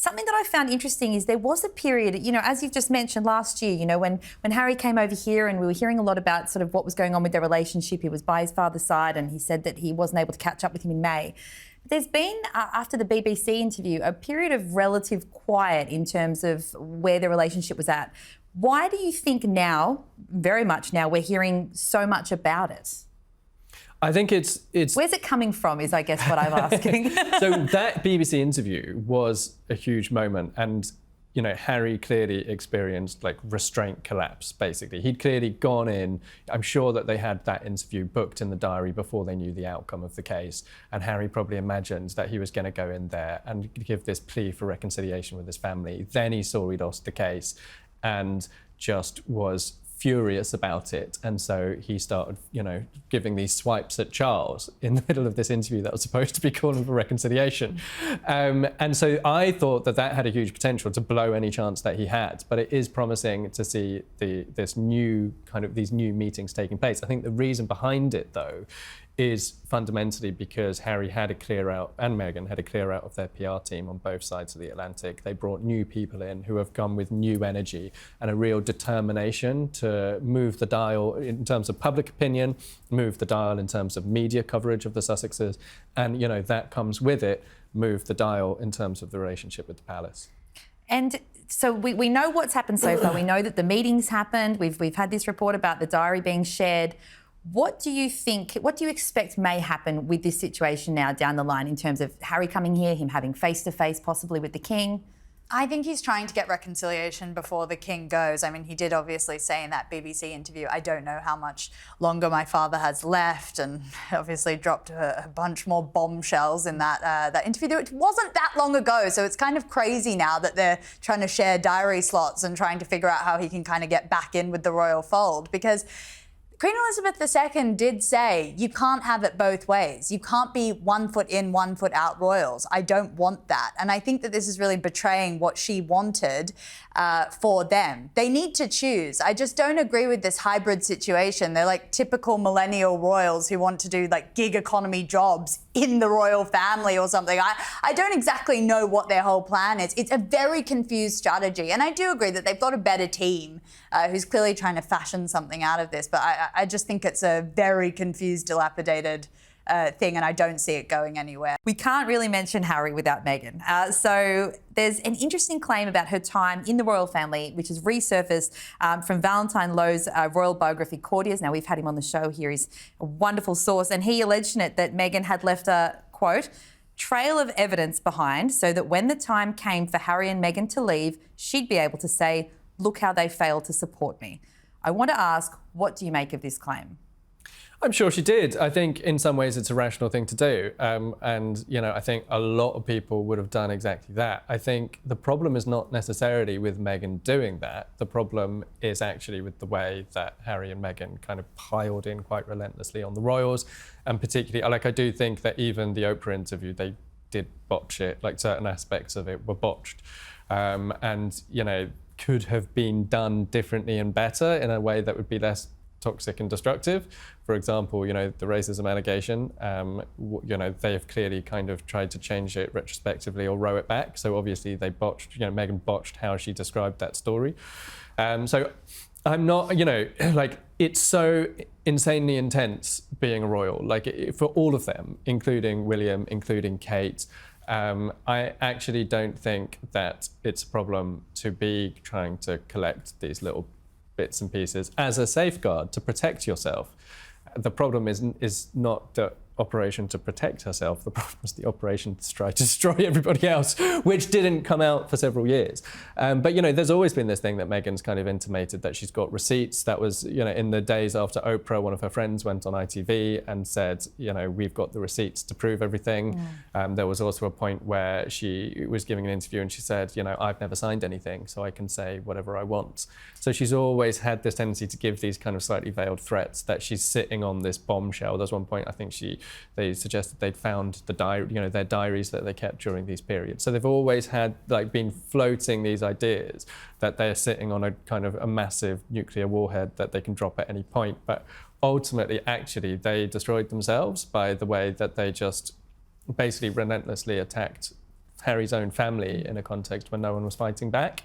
Something that I found interesting is there was a period, as you've just mentioned last year, when Harry came over here and we were hearing a lot about sort of what was going on with their relationship. He was by his father's side and he said that he wasn't able to catch up with him in May. There's been, after the BBC interview, a period of relative quiet in terms of where their relationship was at. Why do you think now, very much now, we're hearing so much about it? I think it's... Where's it coming from is, I guess, what I'm asking. So that BBC interview was a huge moment, and, Harry clearly experienced, restraint collapse, basically. He'd clearly gone in. I'm sure that they had that interview booked in the diary before they knew the outcome of the case, and Harry probably imagined that he was going to go in there and give this plea for reconciliation with his family. Then he saw he'd lost the case and just was furious about it, and so he started, giving these swipes at Charles in the middle of this interview that was supposed to be calling for reconciliation. And so I thought that had a huge potential to blow any chance that he had, but it is promising to see these new meetings taking place. I think the reason behind it, though, is fundamentally because Harry had a clear out, and Meghan had a clear out of their PR team on both sides of the Atlantic. They brought new people in who have come with new energy and a real determination to move the dial in terms of public opinion, move the dial in terms of media coverage of the Sussexes, and that comes with it, move the dial in terms of the relationship with the palace. And so we know what's happened so far. We know that the meetings happened. We've had this report about the diary being shared. What do you expect may happen with this situation now down the line in terms of Harry coming here, him having face-to-face possibly with the King? I think he's trying to get reconciliation before the King goes. I mean, he did obviously say in that BBC interview, I don't know how much longer my father has left, and obviously dropped a bunch more bombshells in that interview. It wasn't that long ago, so it's kind of crazy now that they're trying to share diary slots and trying to figure out how he can kind of get back in with the royal fold, because Queen Elizabeth II did say, you can't have it both ways. You can't be 1 foot in, 1 foot out royals. I don't want that. And I think that this is really betraying what she wanted for them. They need to choose. I just don't agree with this hybrid situation. They're like typical millennial royals who want to do gig economy jobs in the royal family or something. I don't exactly know what their whole plan is. It's a very confused strategy. And I do agree that they've got a better team who's clearly trying to fashion something out of this. But I just think it's a very confused, dilapidated thing, and I don't see it going anywhere. We can't really mention Harry without Meghan. So there's an interesting claim about her time in the royal family, which has resurfaced from Valentine Lowe's royal biography, Courtiers. Now, we've had him on the show here. He's a wonderful source, and he alleged in it that Meghan had left a, quote, trail of evidence behind so that when the time came for Harry and Meghan to leave, she'd be able to say, look how they failed to support me. I want to ask, what do you make of this claim? I'm sure she did. I think in some ways it's a rational thing to do. And I think a lot of people would have done exactly that. I think the problem is not necessarily with Meghan doing that. The problem is actually with the way that Harry and Meghan kind of piled in quite relentlessly on the royals. And particularly, I do think that even the Oprah interview, they did botch it. Certain aspects of it were botched. Could have been done differently and better in a way that would be less toxic and destructive. For example, the racism allegation, they have clearly kind of tried to change it retrospectively or row it back. So obviously they botched, Meghan botched how she described that story. So I'm not, it's so insanely intense being a royal, for all of them, including William, including Kate. I actually don't think that it's a problem to be trying to collect these little bits and pieces as a safeguard to protect yourself. The problem is not the operation to protect herself. The problem is the operation to try to destroy everybody else, which didn't come out for several years. But there's always been this thing that Meghan's kind of intimated that she's got receipts. That was, in the days after Oprah, one of her friends went on ITV and said, we've got the receipts to prove everything. There was also a point where she was giving an interview and she said, I've never signed anything, so I can say whatever I want. So she's always had this tendency to give these kind of slightly veiled threats that she's sitting on this bombshell. There's one point I think they suggested they'd found the diary, their diaries that they kept during these periods. So they've always had been floating these ideas that they're sitting on a kind of a massive nuclear warhead that they can drop at any point. But ultimately, actually, they destroyed themselves by the way that they just basically relentlessly attacked Harry's own family in a context when no one was fighting back.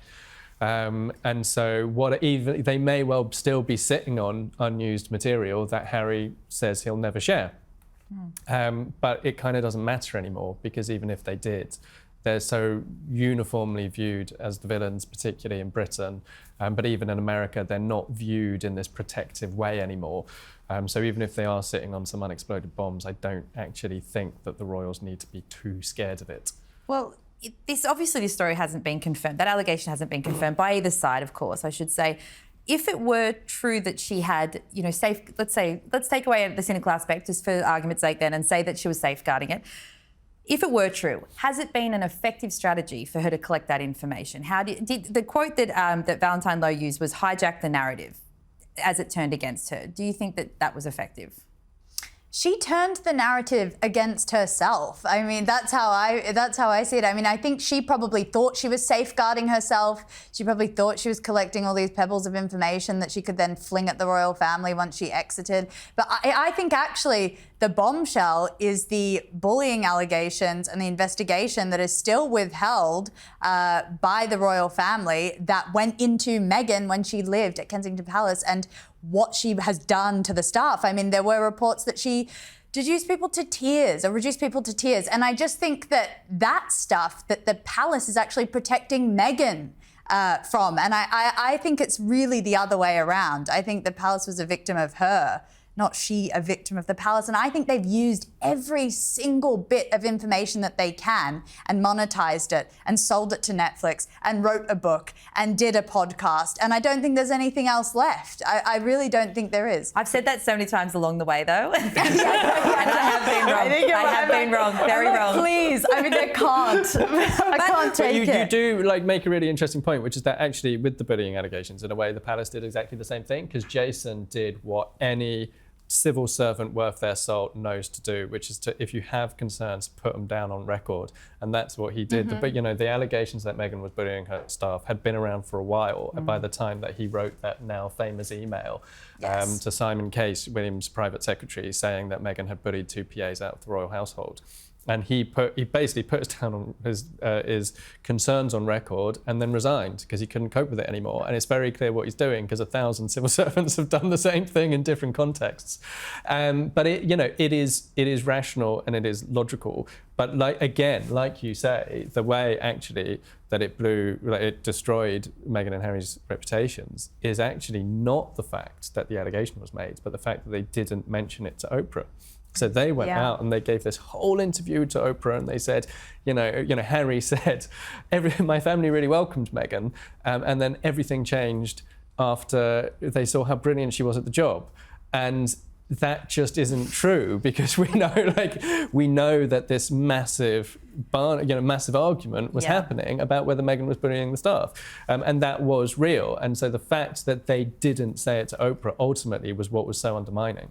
And so even they may well still be sitting on unused material that Harry says he'll never share. But it kind of doesn't matter anymore, because even if they did, they're so uniformly viewed as the villains, particularly in Britain. But even in America, they're not viewed in this protective way anymore. So even if they are sitting on some unexploded bombs, I don't actually think that the royals need to be too scared of it. Well, this story hasn't been confirmed. That allegation hasn't been confirmed by either side, of course, I should say. If it were true that she had, let's take away the cynical aspect just for argument's sake then and say that she was safeguarding it. If it were true, has it been an effective strategy for her to collect that information? Did the quote that Valentine Lowe used was hijack the narrative as it turned against her? Do you think that was effective? She turned the narrative against herself. I mean, that's how I see it. I mean, I think she probably thought she was safeguarding herself. She probably thought she was collecting all these pebbles of information that she could then fling at the royal family once she exited. But I think actually the bombshell is the bullying allegations and the investigation that is still withheld by the royal family that went into Meghan when she lived at Kensington Palace, and what she has done to the staff. I mean, there were reports that she reduced people to tears. And I just think that stuff that the palace is actually protecting Meghan from. And I think it's really the other way around. I think the palace was a victim of her, not she a victim of the palace. And I think they've used every single bit of information that they can and monetized it and sold it to Netflix and wrote a book and did a podcast. And I don't think there's anything else left. I really don't think there is. I've said that so many times along the way, though. And I have been wrong. I have been wrong, very wrong. Please, I mean, I can't. I can't take it. You do make a really interesting point, which is that actually with the bullying allegations, in a way, the palace did exactly the same thing, because Jason did what any civil servant worth their salt knows to do, which is to, if you have concerns, put them down on record. And that's what he did. But the allegations that Meghan was bullying her staff had been around for a while by the time that he wrote that now famous email to Simon Case, William's private secretary, saying that Meghan had bullied 2 PAs out of the royal household. And he basically put down on his concerns on record and then resigned because he couldn't cope with it anymore. And it's very clear what he's doing, because 1,000 civil servants have done the same thing in different contexts. But it is rational and it is logical. But like you say, the way actually that it destroyed Meghan and Harry's reputations is actually not the fact that the allegation was made, but the fact that they didn't mention it to Oprah. So they went out and they gave this whole interview to Oprah, and they said, Harry said, my family really welcomed Meghan, and then everything changed after they saw how brilliant she was at the job. And that just isn't true, because we know that this massive argument was happening about whether Meghan was bullying the staff, and that was real. And so the fact that they didn't say it to Oprah ultimately was what was so undermining.